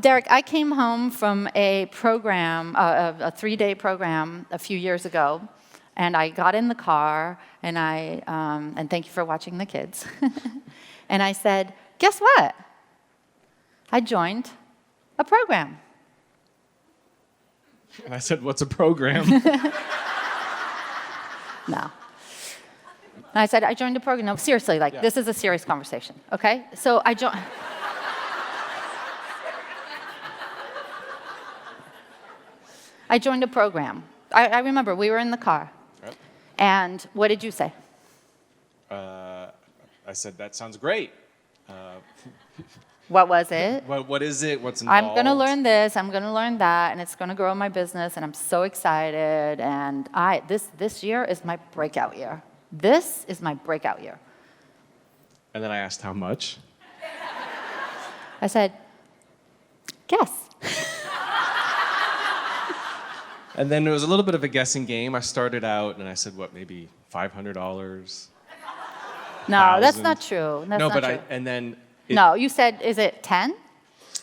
Derek, I came home from a program, a 3-day program a few years ago, and I got in the car, and and thank you for watching the kids, and I said, guess what? I joined a program. And I said, what's a program? No. And I said, I joined a program. No, seriously, like, this is a serious conversation, okay? So I joined. I joined a program. I remember we were in the car. Yep. And what did you say? I said, that sounds great. What was it? What is it? What's involved? I'm going to learn this, I'm going to learn that, and it's going to grow my business, and I'm so excited. And this year is my breakout year. This is my breakout year. And then I asked how much. I said, guess. And then it was a little bit of a guessing game. I started out and I said, what, maybe $500? No, that's not true. That's no, not but true. and then. No, you said, is it 10?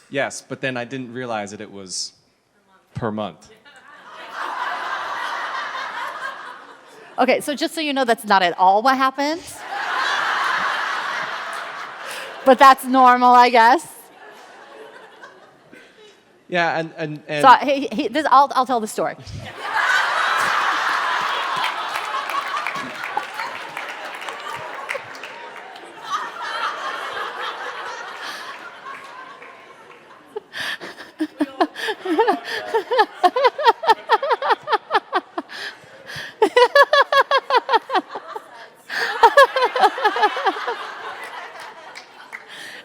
Yes, but then I didn't realize that it was per month. Okay, so just so you know, that's not at all what happens. But that's normal, I guess. Yeah, and So I'll tell the story.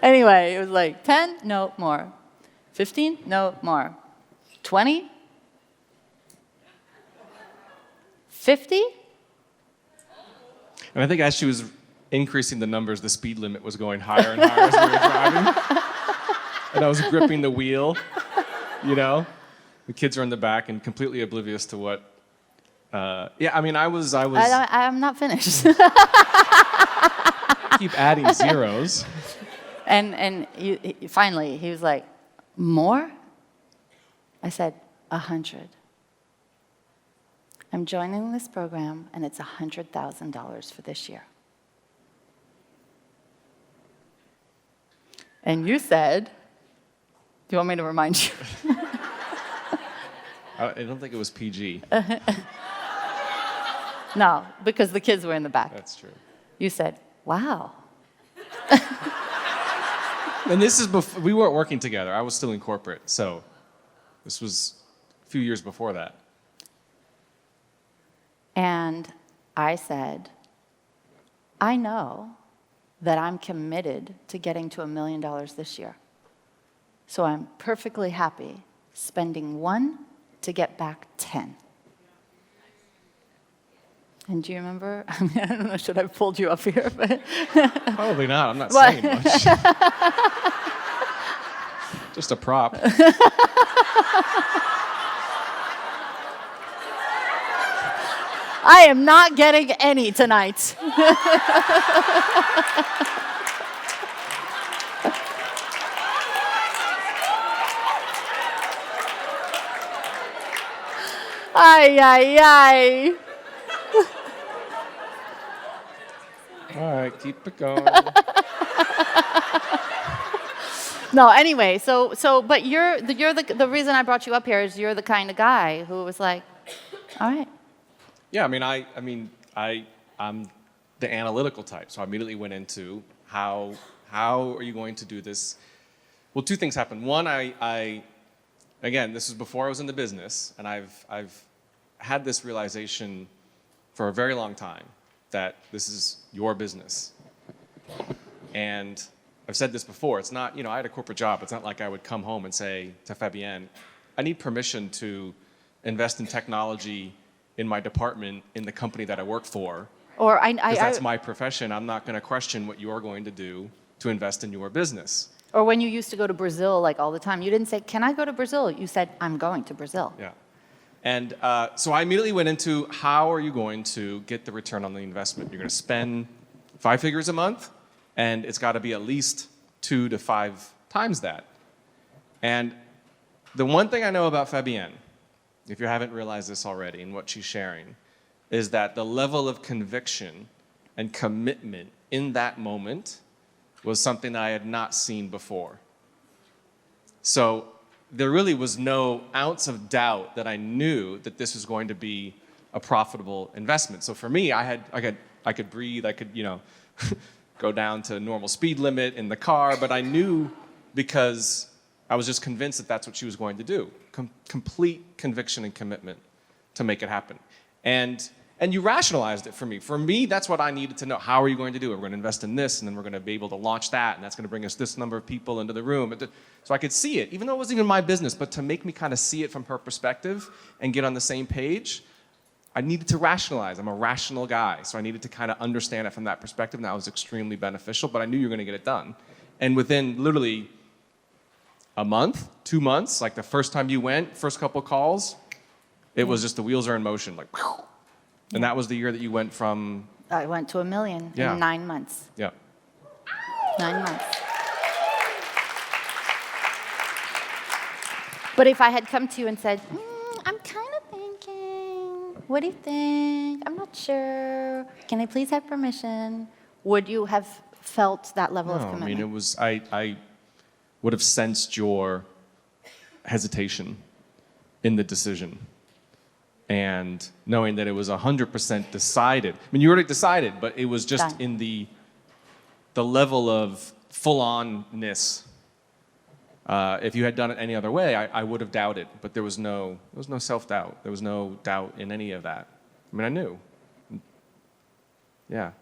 Anyway, it was like 10, no more. 15, no more. 20? 50? And I think as she was increasing the numbers, the speed limit was going higher and higher as we were driving. And I was gripping the wheel, you know? The kids are in the back and completely oblivious to what... yeah, I mean, I was... I'm not finished. keep adding zeros. And finally, he was like, more? I said, 100. I'm joining this program, and it's $100,000 for this year. And you said, do you want me to remind you? I don't think it was PG. No, because the kids were in the back. That's true. You said, wow. And this is before, we weren't working together. I was still in corporate, so this was a few years before that. And I said, I know that I'm committed to getting to $1 million this year. So I'm perfectly happy spending 1 to get back 10. And do you remember? I mean, I don't know, should I have pulled you up here? But Probably not. I'm not saying much. Just a prop. I am not getting any tonight. Ay, ay, ay. All right, keep it going. No, anyway, but you're the reason I brought you up here is you're the kind of guy who was like, all right. Yeah, I'm the analytical type, so I immediately went into how are you going to do this? Well, 2 things happened. One, again, this was before I was in the business, and I've had this realization for a very long time that this is your business. And I've said this before, it's not, I had a corporate job. It's not like I would come home and say to Fabienne, I need permission to invest in technology in my department in the company that I work for. Or because that's my profession. I'm not going to question what you're going to do to invest in your business. Or when you used to go to Brazil like all the time, you didn't say, can I go to Brazil? You said, I'm going to Brazil. Yeah. And so I immediately went into how are you going to get the return on the investment? You're going to spend 5 figures a month, and it's got to be at least 2 to 5 times that. And the one thing I know about Fabienne, if you haven't realized this already and what she's sharing, is that the level of conviction and commitment in that moment was something that I had not seen before. So there really was no ounce of doubt that I knew that this was going to be a profitable investment. So for me, I could breathe, I could, go down to normal speed limit in the car, but I knew because I was just convinced that that's what she was going to do. Complete conviction and commitment to make it happen. And you rationalized it for me. For me, that's what I needed to know. How are you going to do it? We're going to invest in this, and then we're going to be able to launch that, and that's going to bring us this number of people into the room. So I could see it, even though it wasn't even my business, but to make me kind of see it from her perspective and get on the same page, I needed to rationalize. I'm a rational guy, so I needed to kind of understand it from that perspective, and that was extremely beneficial, but I knew you were going to get it done. And within literally a month, 2 months, like the first time you went, first couple calls, it was just the wheels are in motion, like, whew. And that was the year that you went from... I went to $1 million in 9 months. Yeah. 9 months. But if I had come to you and said, I'm kind of thinking, what do you think? I'm not sure. Can I please have permission? Would you have felt that level of commitment? I mean, it was, I would have sensed your hesitation in the decision. And knowing that it was 100% decided. I mean, you already decided, but it was just Done. in the level of full-onness. If you had done it any other way, I would have doubted, but there was no self-doubt. There was no doubt in any of that. I mean, I knew. Yeah.